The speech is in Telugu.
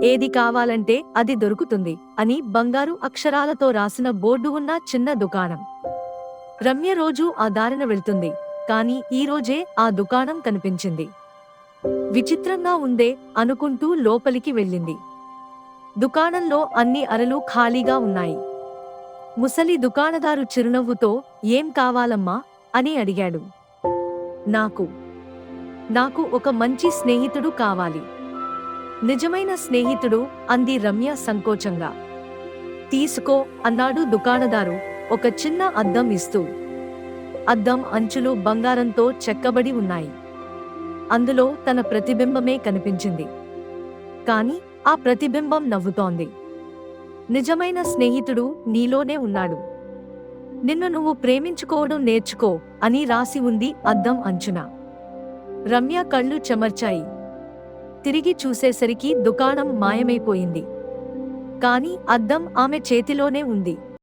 ఏది కావాలంటే అది దొరుకుతుంది అని బంగారు అక్షరాలతో రాసిన బోర్డు ఉన్న చిన్న దుకాణం. రమ్య రోజూ ఆ దారిన వెళ్తుంది, కానీ ఈ రోజే ఆ దుకాణం కనిపించింది. విచిత్రంగా ఉందే అనుకుంటూ లోపలికి వెళ్ళింది. దుకాణంలో అన్ని అరలు ఖాళీగా ఉన్నాయి. ముసలి దుకాణదారు చిరునవ్వుతో, "ఏం కావాలమ్మా?" అని అడిగాడు. నాకు నాకు ఒక మంచి స్నేహితుడు కావాలి." "నిజమైన స్నేహితుడు?" అంది రమ్య సంకోచంగా. "తీసుకో" అన్నాడు దుకాణదారు ఒక చిన్న అద్దం ఇస్తూ. అద్దం అంచులు బంగారంతో చెక్కబడి ఉన్నాయి. అందులో తన ప్రతిబింబమే కనిపించింది. కాని ఆ ప్రతిబింబం నవ్వుతోంది. "నిజమైన స్నేహితుడు నీలోనే ఉన్నాడు. నిన్ను నువ్వు ప్రేమించుకోవడం నేర్చుకో" అని రాసి ఉంది అద్దం అంచున. రమ్య కళ్ళు చెమర్చాయి. తిరిగి చూసేసరికి దుకాణం మాయమైపోయింది. కాని అద్దం ఆమె చేతిలోనే ఉంది.